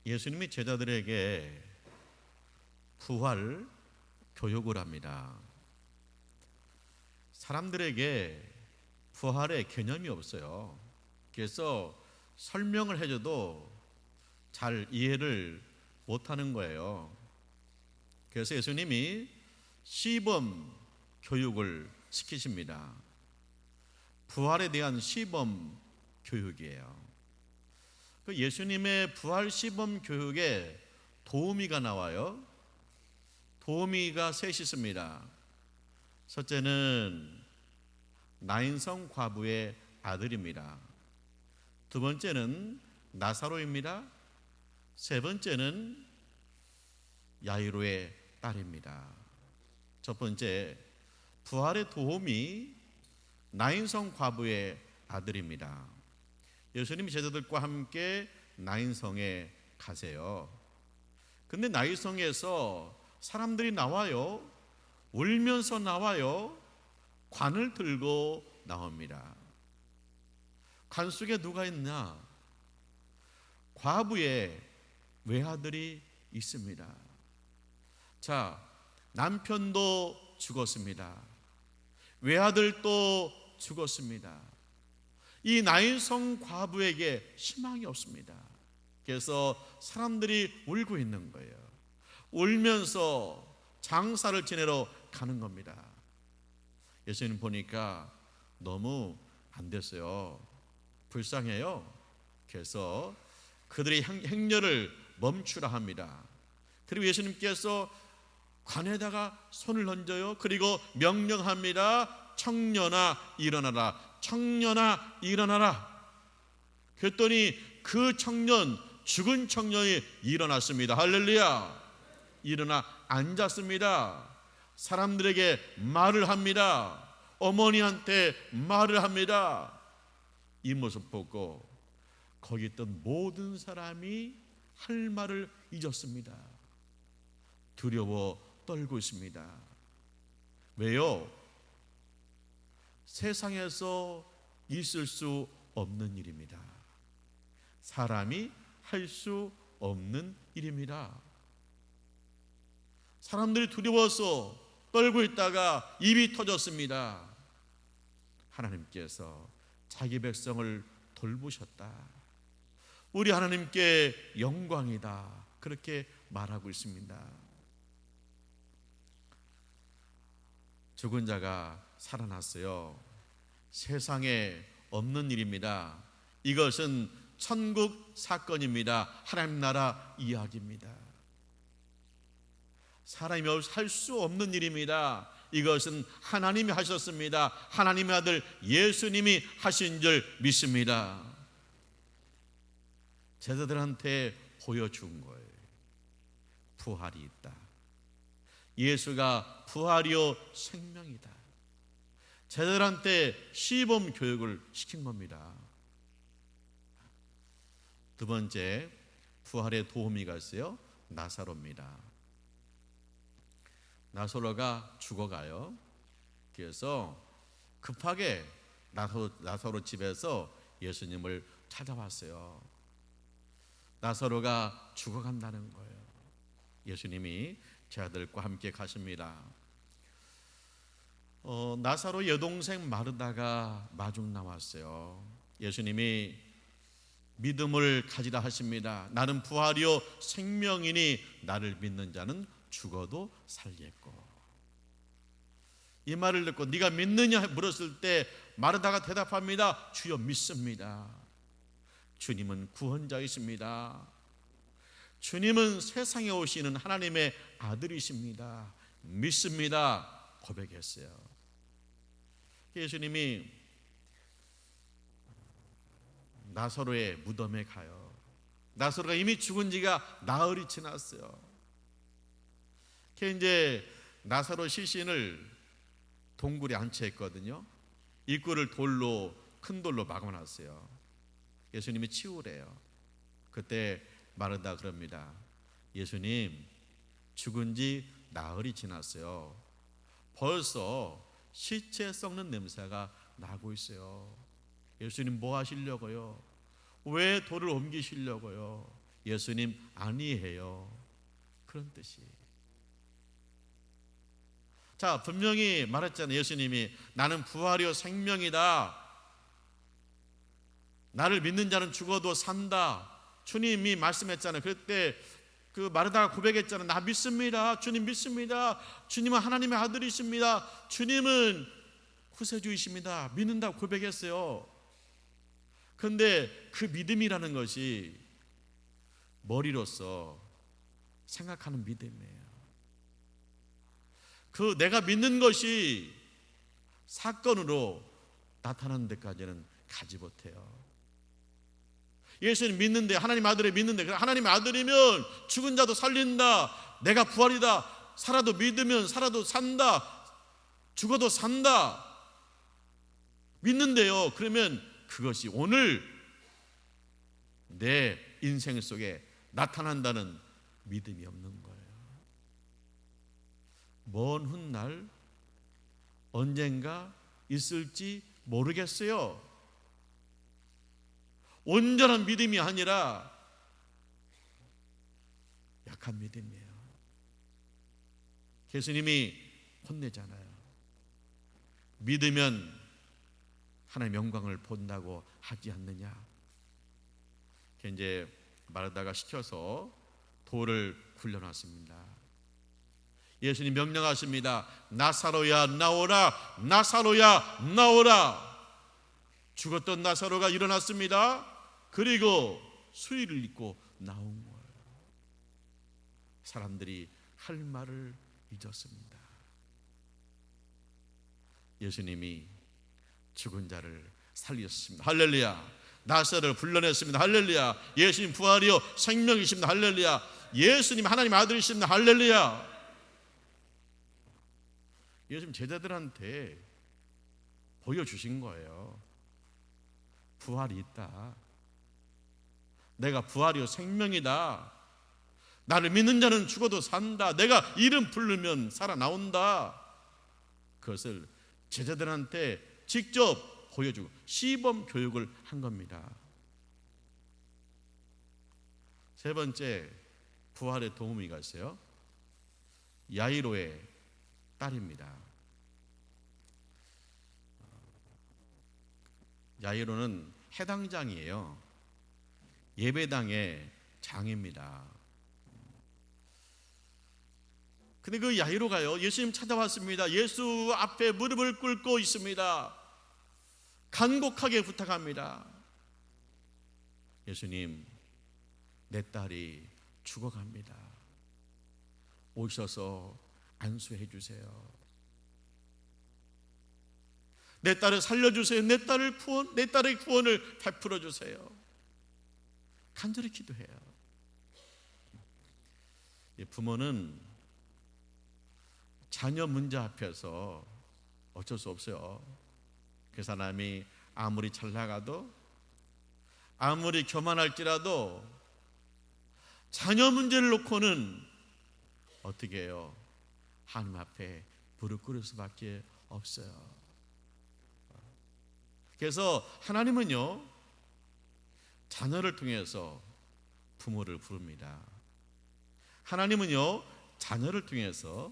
예수님이 제자들에게 부활 교육을 합니다. 사람들에게 부활의 개념이 없어요. 그래서 설명을 해줘도 잘 이해를 못하는 거예요. 그래서 예수님이 시범 교육을 시키십니다. 부활에 대한 시범 교육이에요. 예수님의 부활 시범 교육에 도우미가 나와요. 도우미가 셋이 있습니다. 첫째는 나인성 과부의 아들입니다. 두 번째는 나사로입니다. 세 번째는 야이로의 딸입니다. 첫 번째, 부활의 도움이 나인성 과부의 아들입니다. 예수님이 제자들과 함께 나인성에 가세요. 근데 나인성에서 사람들이 나와요. 울면서 나와요. 관을 들고 나옵니다. 관 속에 누가 있나? 과부의 외아들이 있습니다. 자, 남편도 죽었습니다. 외아들도 죽었습니다. 이 나인성 과부에게 희망이 없습니다. 그래서 사람들이 울고 있는 거예요. 울면서 장사를 지내러 가는 겁니다. 예수님 보니까 너무 안 됐어요. 불쌍해요. 그래서 그들의 행렬을 멈추라 합니다. 그리고 예수님께서 관에다가 손을 얹어요. 그리고 명령합니다. 청년아 일어나라. 청년아 일어나라. 그랬더니 그 청년, 죽은 청년이 일어났습니다. 할렐루야. 일어나 앉았습니다. 사람들에게 말을 합니다. 어머니한테 말을 합니다. 이 모습 보고 거기 있던 모든 사람이 할 말을 잊었습니다. 두려워 떨고 있습니다. 왜요? 세상에서 있을 수 없는 일입니다. 사람이 할 수 없는 일입니다. 사람들이 두려워서 떨고 있다가 입이 터졌습니다. 하나님께서 자기 백성을 돌보셨다. 우리 하나님께 영광이다. 그렇게 말하고 있습니다. 죽은 자가 살아났어요. 세상에 없는 일입니다. 이것은 천국 사건입니다. 하나님 나라 이야기입니다. 사람이 할 수 없는 일입니다. 이것은 하나님이 하셨습니다. 하나님의 아들 예수님이 하신 줄 믿습니다. 제자들한테 보여준 거예요. 부활이 있다. 예수가 부활이요 생명이다. 제자들한테 시범 교육을 시킨 겁니다. 두 번째, 부활의 도우미가 있어요. 나사로입니다. 나사로가 죽어가요. 그래서 급하게 나사로 집에서 예수님을 찾아왔어요. 나사로가 죽어간다는 거예요. 예수님이 제자들과 함께 가십니다. 나사로 여동생 마르다가 마중 나왔어요. 예수님이 믿음을 가지라 하십니다. 나는 부활이요 생명이니 나를 믿는 자는 죽어도 살겠고. 이 말을 듣고 네가 믿느냐 물었을 때 마르다가 대답합니다. 주여 믿습니다. 주님은 구원자이십니다. 주님은 세상에 오시는 하나님의 아들이십니다. 믿습니다. 고백했어요. 예수님이 나사로의 무덤에 가요. 나사로가 이미 죽은 지가 나흘이 지났어요. 이제 나사로 시신을 동굴에 안치했거든요. 입구를 큰 돌로 막아놨어요. 예수님이 치우래요. 그때 마르다 그럽니다. 예수님, 죽은 지 나흘이 지났어요. 벌써 시체 썩는 냄새가 나고 있어요. 예수님 뭐 하시려고요? 왜 돌을 옮기시려고요? 예수님 아니에요. 그런 뜻이. 자, 분명히 말했잖아요. 예수님이 나는 부활이요 생명이다. 나를 믿는 자는 죽어도 산다. 주님이 말씀했잖아요. 그때 그 마르다가 고백했잖아요. 나 믿습니다. 주님 믿습니다. 주님은 하나님의 아들이십니다. 주님은 구세주이십니다. 믿는다고 고백했어요. 그런데 그 믿음이라는 것이 머리로서 생각하는 믿음이에요. 그 내가 믿는 것이 사건으로 나타나는 데까지는 가지 못해요. 예수님 믿는데, 하나님 아들을 믿는데, 하나님의 아들이면 죽은 자도 살린다. 내가 부활이다. 살아도 믿으면 살아도 산다. 죽어도 산다. 믿는데요. 그러면 그것이 오늘 내 인생 속에 나타난다는 믿음이 없는 거예요. 먼 훗날 언젠가 있을지 모르겠어요. 온전한 믿음이 아니라 약한 믿음이에요. 예수님이 혼내잖아요. 믿으면 하나님의 영광을 본다고 하지 않느냐. 이제 마르다가 시켜서 돌을 굴려놨습니다. 예수님 명령하십니다. 나사로야 나오라. 나사로야 나오라. 죽었던 나사로가 일어났습니다. 그리고 수의를 입고 나온 거예요. 사람들이 할 말을 잊었습니다. 예수님이 죽은 자를 살리셨습니다. 할렐루야. 나사로를 불러냈습니다. 할렐루야. 예수님 부활이요 생명이십니다. 할렐루야. 예수님 하나님 아들이십니다. 할렐루야. 예수님 제자들한테 보여주신 거예요. 부활이 있다. 내가 부활이요 생명이다. 나를 믿는 자는 죽어도 산다. 내가 이름 부르면 살아나온다. 그것을 제자들한테 직접 보여주고 시범 교육을 한 겁니다. 세 번째, 부활의 도우미가 있어요. 야이로의 딸입니다. 야이로는 해당장이에요. 예배당의 장입니다. 근데 그 야이로가요, 예수님 찾아왔습니다. 예수 앞에 무릎을 꿇고 있습니다. 간곡하게 부탁합니다. 예수님, 내 딸이 죽어갑니다. 오셔서 안수해 주세요. 내 딸을 살려주세요. 내 딸의 구원을 베풀어 주세요. 간절히 기도해요. 부모는 자녀 문제 앞에서 어쩔 수 없어요. 그 사람이 아무리 잘 나가도, 아무리 교만할지라도 자녀 문제를 놓고는 어떻게 해요? 하나님 앞에 무릎 꿇을 수밖에 없어요. 그래서 하나님은요, 자녀를 통해서 부모를 부릅니다. 하나님은요, 자녀를 통해서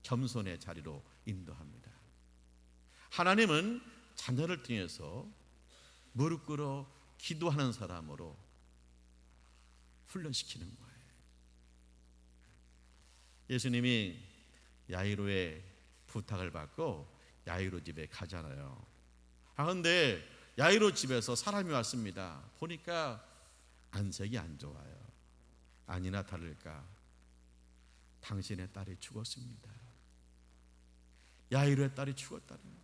겸손의 자리로 인도합니다. 하나님은 자녀를 통해서 무릎 꿇어 기도하는 사람으로 훈련시키는 거예요. 예수님이 야이로의 부탁을 받고 야이로 집에 가잖아요. 그런데 야이로 집에서 사람이 왔습니다. 보니까 안색이 안 좋아요. 아니나 다를까 당신의 딸이 죽었습니다. 야이로의 딸이 죽었다는 거예요.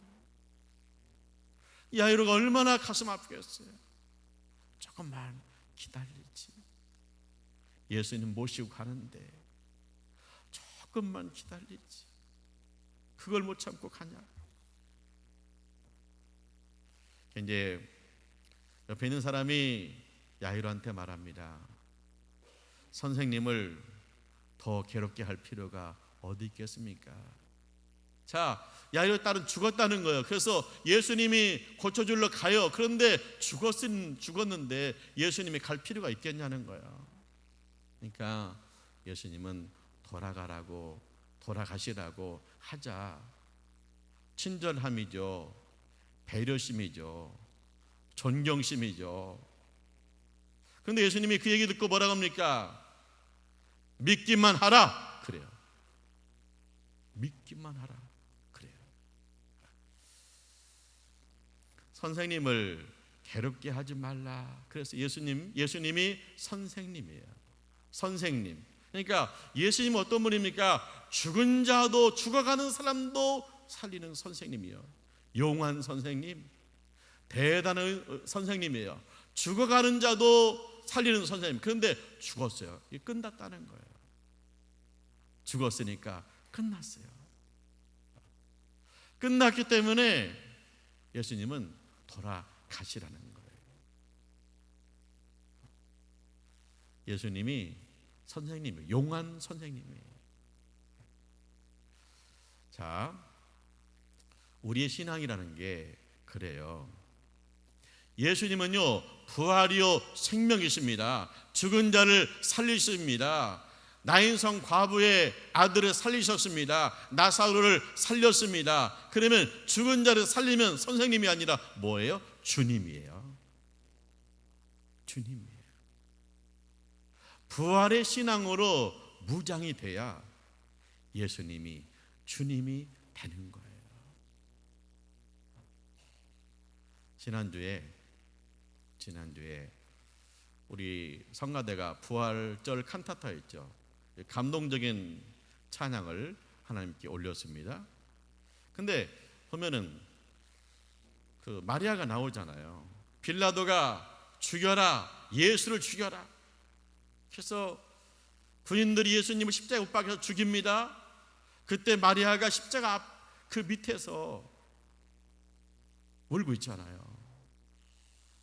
야이로가 얼마나 가슴 아프겠어요. 조금만 기다리지. 예수님 모시고 가는데 조금만 기다리지. 그걸 못 참고 가냐. 이제 옆에 있는 사람이 야이로한테 말합니다. 선생님을 더 괴롭게 할 필요가 어디 있겠습니까? 자, 야이로의 딸은 죽었다는 거예요. 그래서 예수님이 고쳐주러 가요. 그런데 죽었는데 예수님이 갈 필요가 있겠냐는 거예요. 그러니까 예수님은 돌아가시라고 하자. 친절함이죠. 배려심이죠. 존경심이죠. 그런데 예수님이 그 얘기 듣고 뭐라고 합니까? 믿기만 하라. 그래요. 믿기만 하라. 그래요. 선생님을 괴롭게 하지 말라. 그래서 예수님이 선생님이에요. 선생님. 그러니까 예수님은 어떤 분입니까? 죽은 자도, 죽어가는 사람도 살리는 선생님이요. 용한 선생님, 대단한 선생님이에요. 죽어가는 자도 살리는 선생님. 그런데 죽었어요. 이게 끝났다는 거예요. 죽었으니까 끝났어요. 끝났기 때문에 예수님은 돌아가시라는 거예요. 예수님이 선생님이에요. 용한 선생님이에요. 자, 우리의 신앙이라는 게 그래요. 예수님은요, 부활이요 생명이십니다. 죽은 자를 살리십니다. 나인성 과부의 아들을 살리셨습니다. 나사로를 살렸습니다. 그러면 죽은 자를 살리면 선생님이 아니라 뭐예요? 주님이에요. 주님이에요. 부활의 신앙으로 무장이 돼야 예수님이 주님이 되는 거예요. 지난주에 우리 성가대가 부활절 칸타타였죠. 감동적인 찬양을 하나님께 올렸습니다. 근데 보면은 그 마리아가 나오잖아요. 빌라도가 죽여라, 예수를 죽여라. 그래서 군인들이 예수님을 십자가에 못 박아서 죽입니다. 그때 마리아가 십자가 앞 그 밑에서 울고 있잖아요.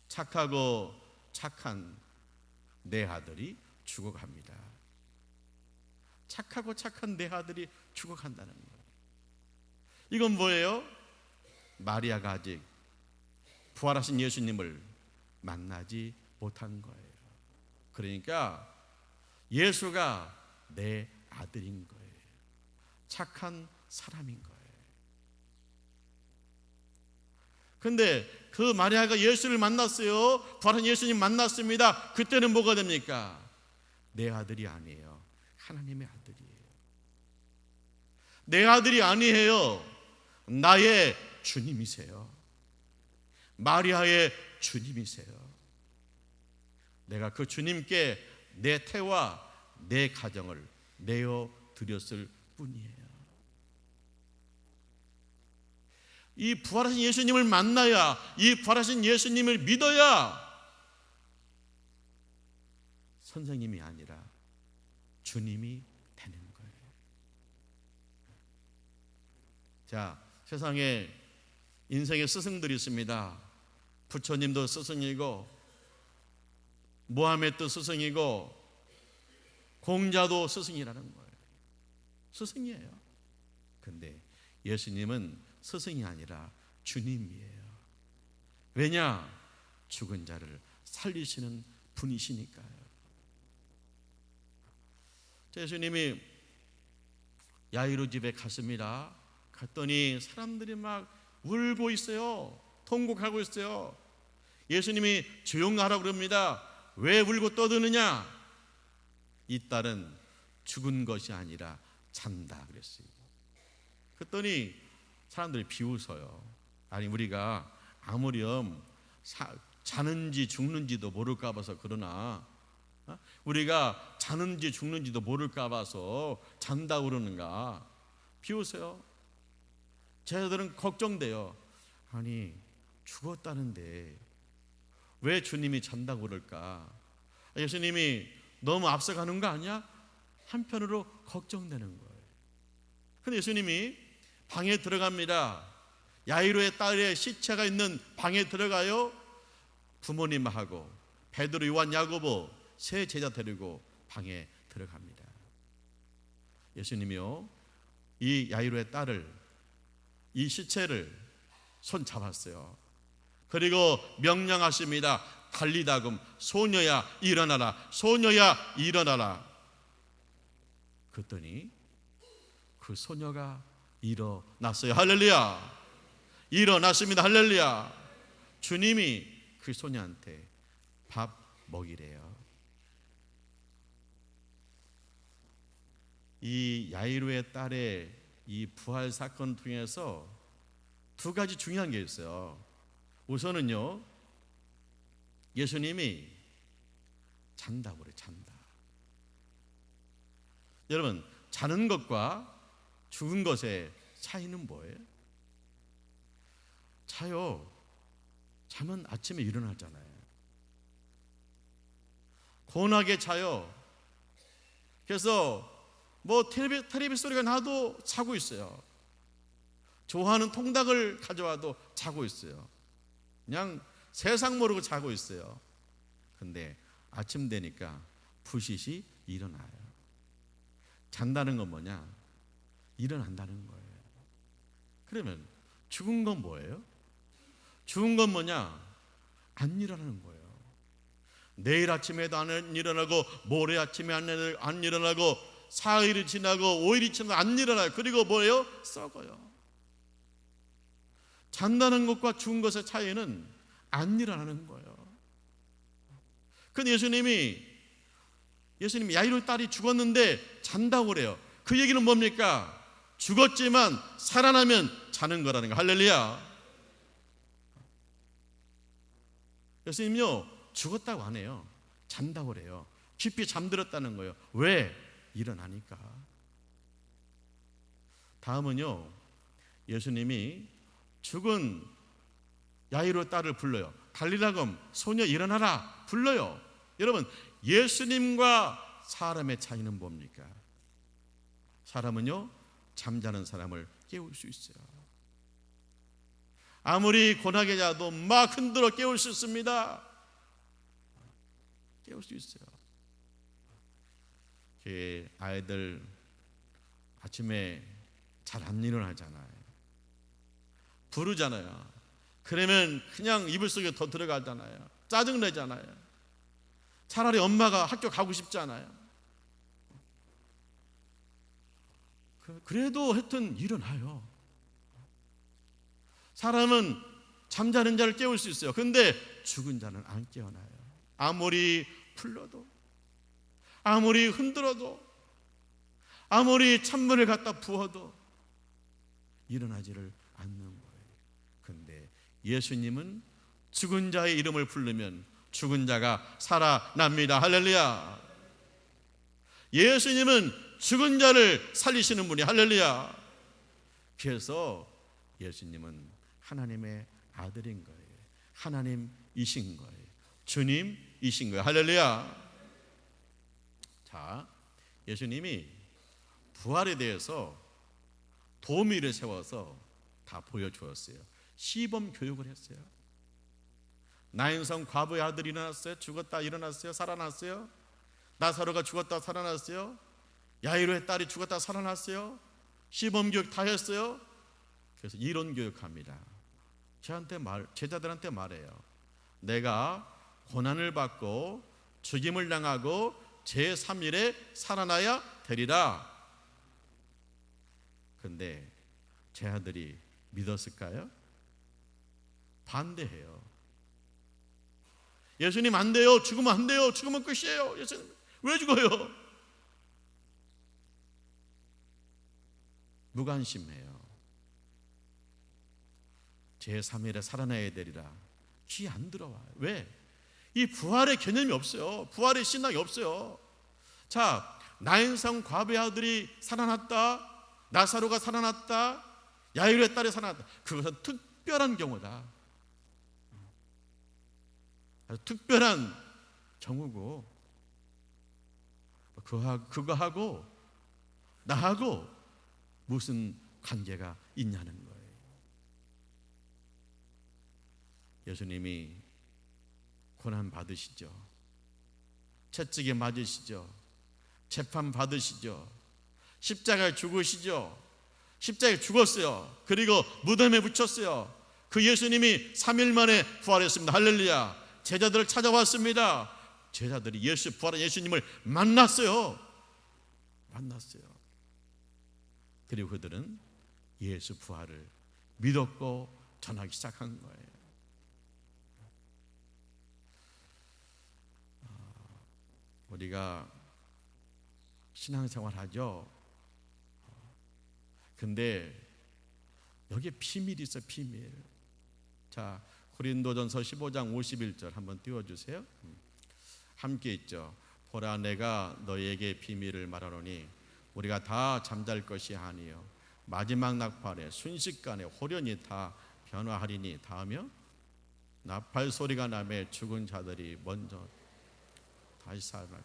착하고 착한 내 아들이 죽어갑니다. 착하고 착한 내 아들이 죽어간다는 거예요. 이건 뭐예요? 마리아가 아직 부활하신 예수님을 만나지 못한 거예요. 그러니까 예수가 내 아들인 거예요. 착한 사람인 거예요. 근데 그 마리아가 예수를 만났어요. 부활한 예수님 만났습니다. 그때는 뭐가 됩니까? 내 아들이 아니에요. 하나님의 아들이에요. 내 아들이 아니에요. 나의 주님이세요. 마리아의 주님이세요. 내가 그 주님께 내 태와 내 가정을 내어 드렸을 뿐이에요. 이 부활하신 예수님을 만나야, 이 부활하신 예수님을 믿어야 선생님이 아니라 주님이 되는 거예요. 자, 세상에 인생의 스승들이 있습니다. 부처님도 스승이고, 모하메도 스승이고, 공자도 스승이라는 거예요. 스승이에요. 근데 예수님은 스승이 아니라 주님이에요. 왜냐? 죽은 자를 살리시는 분이시니까요. 예수님이 야이로 집에 갔습니다. 갔더니 사람들이 막 울고 있어요. 통곡하고 있어요. 예수님이 조용하라고 그럽니다. 왜 울고 떠드느냐? 이 딸은 죽은 것이 아니라 잔다 그랬어요. 그랬더니 사람들이 비웃어요. 아니, 우리가 아무렴 자는지 죽는지도 모를까 봐서 그러나, 우리가 자는지 죽는지도 모를까 봐서 잔다 그러는가? 비웃어요. 쟤들은 걱정돼요. 아니, 죽었다는데 왜 주님이 잔다고 그럴까? 예수님이 너무 앞서가는 거 아니야? 한편으로 걱정되는 거예요. 근데 예수님이 방에 들어갑니다. 야이로의 딸의 시체가 있는 방에 들어가요. 부모님하고 베드로, 요한, 야고보 세 제자 데리고 방에 들어갑니다. 예수님이요, 이 야이로의 딸을 이 시체를 손 잡았어요. 그리고 명령하십니다. 달리다금 소녀야 일어나라. 소녀야 일어나라. 그랬더니 그 소녀가 일어났어요. 할렐루야. 일어났습니다. 할렐루야. 주님이 그 소녀한테 밥 먹이래요. 이 야이로의 딸의 이 부활 사건 통해서 두 가지 중요한 게 있어요. 우선은요, 예수님이 잔다고 그래요. 잔다. 여러분, 자는 것과 죽은 것의 차이는 뭐예요? 자요. 자면 아침에 일어나잖아요. 고운하게 자요. 그래서 뭐 텔레비 소리가 나도 자고 있어요. 좋아하는 통닭을 가져와도 자고 있어요. 그냥 세상 모르고 자고 있어요. 근데 아침 되니까 부시시 일어나요. 잔다는 건 뭐냐? 일어난다는 거예요. 그러면 죽은 건 뭐예요? 죽은 건 뭐냐? 안 일어나는 거예요. 내일 아침에도 안 일어나고, 모레 아침에 안 일어나고, 4일이 지나고 5일이 지나고 안 일어나요. 그리고 뭐예요? 썩어요. 잔다는 것과 죽은 것의 차이는 안 일어나는 거예요. 근데 예수님이 야이로 딸이 죽었는데 잔다고 그래요. 그 얘기는 뭡니까? 죽었지만 살아나면 자는 거라는 거. 할렐루야. 예수님요, 죽었다고 안 해요. 잔다고 그래요. 깊이 잠들었다는 거예요. 왜? 일어나니까. 다음은요, 예수님이 죽은 야이로 딸을 불러요. 달리다금 소녀 일어나라 불러요. 여러분, 예수님과 사람의 차이는 뭡니까? 사람은요, 잠자는 사람을 깨울 수 있어요. 아무리 고나게 자도 막 흔들어 깨울 수 있습니다. 깨울 수 있어요. 아이들 아침에 잘 안 일어나잖아요. 부르잖아요. 그러면 그냥 이불 속에 더 들어가잖아요. 짜증내잖아요. 차라리 엄마가 학교 가고 싶잖아요. 그래도 하여튼 일어나요. 사람은 잠자는 자를 깨울 수 있어요. 근데 죽은 자는 안 깨어나요. 아무리 불러도, 아무리 흔들어도, 아무리 찬물을 갖다 부어도 일어나지를 않는 거예요. 근데 예수님은 죽은 자의 이름을 부르면 죽은 자가 살아납니다. 할렐루야. 예수님은 죽은 자를 살리시는 분이. 할렐루야. 그래서 예수님은 하나님의 아들인 거예요. 하나님이신 거예요. 주님이신 거예요. 할렐루야. 자, 예수님이 부활에 대해서 도미를 세워서 다 보여주었어요. 시범 교육을 했어요. 나인성 과부의 아들이 일어났어요. 죽었다 일어났어요. 살아났어요. 나사로가 죽었다 살아났어요. 야이로의 딸이 죽었다 살아났어요. 시범 교육 다 했어요. 그래서 이론 교육합니다. 제자들한테 말해요. 내가 고난을 받고 죽임을 당하고 제3일에 살아나야 되리라. 근데 제 아들이 믿었을까요? 반대해요. 예수님 안 돼요. 죽으면 안 돼요. 죽으면 끝이에요. 예수님 왜 죽어요? 무관심해요. 제3일에 살아나야 되리라. 귀 안 들어와요. 왜? 이 부활의 개념이 없어요. 부활의 신학이 없어요. 자, 나인성 과부의 아들이 살아났다. 나사로가 살아났다. 야이로의 딸이 살아났다. 그것은 특별한 경우다. 아주 특별한 경우고, 그거하고 나하고 무슨 관계가 있냐는 거예요. 예수님이 고난 받으시죠. 채찍에 맞으시죠. 재판 받으시죠. 십자가에 죽으시죠. 십자가에 죽었어요. 그리고 무덤에 붙였어요. 그 예수님이 3일 만에 부활했습니다. 할렐루야. 제자들을 찾아왔습니다. 제자들이 부활한 예수님을 만났어요. 그리고 그들은 예수 부활을 믿었고 전하기 시작한 거예요. 우리가 신앙생활 하죠. 근데 여기에 비밀이 있어요. 비밀. 자, 고린도전서 15장 51절 한번 띄워주세요. 함께 있죠. 보라, 내가 너희에게 비밀을 말하노니 우리가 다 잠잘 것이 아니요 마지막 낙팔에 순식간에 호련히 다 변화하리니 다하며 나팔 소리가 나매 죽은 자들이 먼저 다시 살아날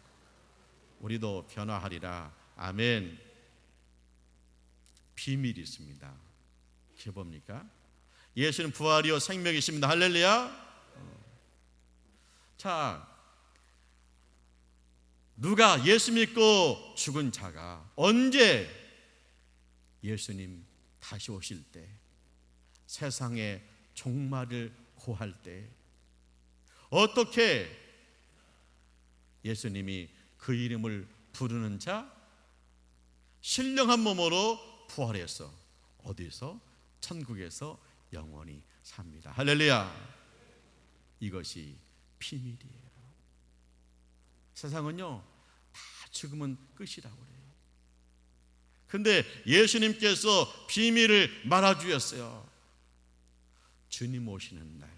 우리도 변화하리라. 아멘. 비밀이 있습니다. 그게 뭡니까? 예수는 부활이요 생명이십니다. 할렐루야. 자, 누가 예수 믿고 죽은 자가 언제 예수님 다시 오실 때, 세상의 종말을 고할 때 어떻게 예수님이 그 이름을 부르는 자, 신령한 몸으로 부활해서 어디서? 천국에서 영원히 삽니다. 할렐루야. 이것이 비밀이에요. 세상은요 다 죽으면 끝이라고 그래요. 근데 예수님께서 비밀을 말아주셨어요. 주님 오시는 날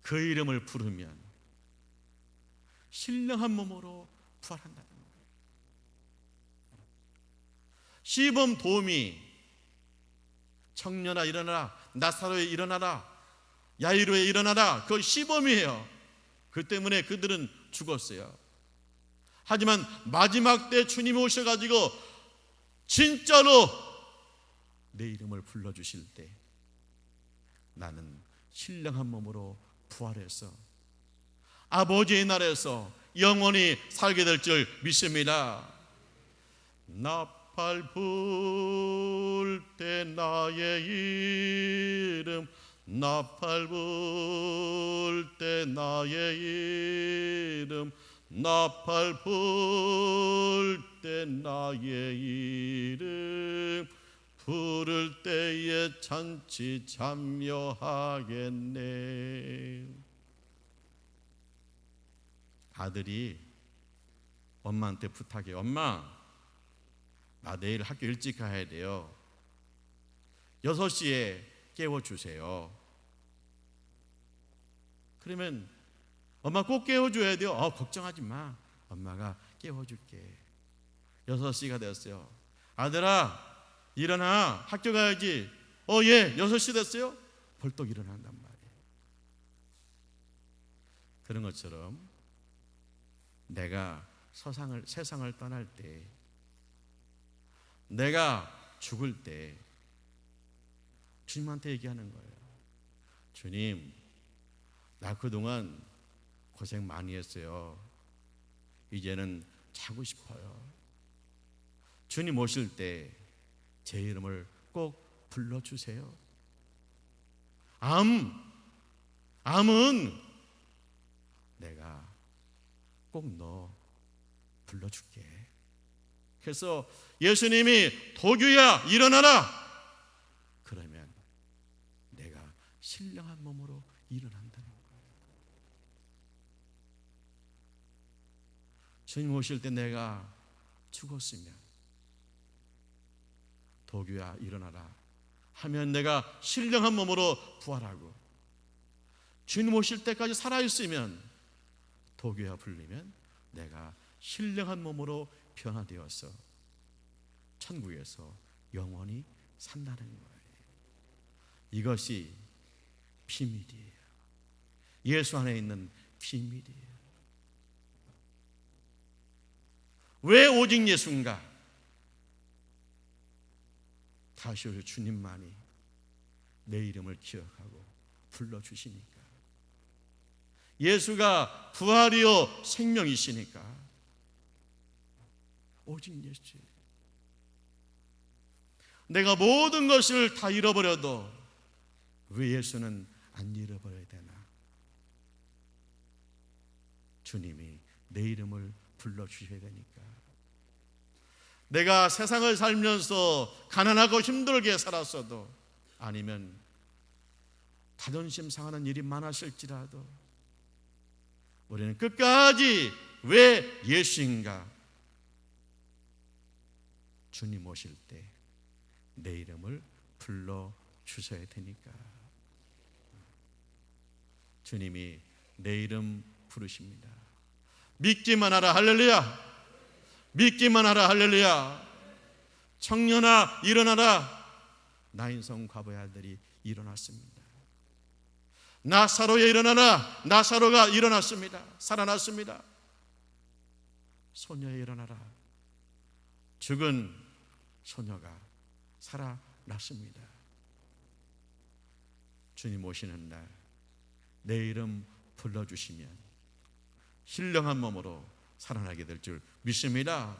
그 이름을 부르면 신령한 몸으로 부활한다는 거예요. 시범 도움이 청년아 일어나라, 나사로에 일어나라, 야이로에 일어나라, 그거 시범이에요. 그 때문에 그들은 죽었어요. 하지만 마지막 때 주님이 오셔가지고 진짜로 내 이름을 불러주실 때 나는 신령한 몸으로 부활해서 아버지의 나라에서 영원히 살게 될 줄 믿습니다. 나팔 불 때 나의 이름, 나팔 불 때 나의 이름, 나팔 불 때 나의 이름 부를 때에 잔치 참여하겠네. 아들이 엄마한테 부탁해요. 엄마, 나 내일 학교 일찍 가야 돼요. 6시에 깨워주세요. 그러면 엄마 꼭 깨워줘야 돼요. 걱정하지 마, 엄마가 깨워줄게. 6시가 됐어요. 아들아 일어나, 학교 가야지. 예, 6시 됐어요. 벌떡 일어난단 말이에요. 그런 것처럼 내가 세상을 떠날 때, 내가 죽을 때 주님한테 얘기하는 거예요. 주님, 나 그동안 고생 많이 했어요. 이제는 자고 싶어요. 주님 오실 때 제 이름을 꼭 불러주세요. 암은 내가 꼭 너 불러줄게. 그래서 예수님이 도규야 일어나라 그러면 내가 신령한 몸으로 일어난다는 거예요. 주님 오실 때 내가 죽었으면 도규야 일어나라 하면 내가 신령한 몸으로 부활하고, 주님 오실 때까지 살아있으면 도규야 불리면 내가 신령한 몸으로 변화되어서 천국에서 영원히 산다는 거예요. 이것이 비밀이에요. 예수 안에 있는 비밀이에요. 왜 오직 예수인가? 다시 오실 주님만이 내 이름을 기억하고 불러주시니까. 예수가 부활이요 생명이시니까 오직 예수. 내가 모든 것을 다 잃어버려도 왜 예수는 안 잃어버려야 되나? 주님이 내 이름을 불러주셔야 되니까. 내가 세상을 살면서 가난하고 힘들게 살았어도, 아니면 자존심 상하는 일이 많았을지라도, 우리는 끝까지 왜 예수인가? 주님 오실 때 내 이름을 불러주셔야 되니까. 주님이 내 이름 부르십니다. 믿기만 하라 할렐루야. 믿기만 하라 할렐루야. 청년아 일어나라. 나인성 과부의 아들이 일어났습니다. 나사로에 일어나라. 나사로가 일어났습니다. 살아났습니다. 소녀에 일어나라. 죽은 소녀가 살아났습니다. 주님 오시는 날 내 이름 불러주시면 신령한 몸으로 살아나게 될 줄 믿습니다.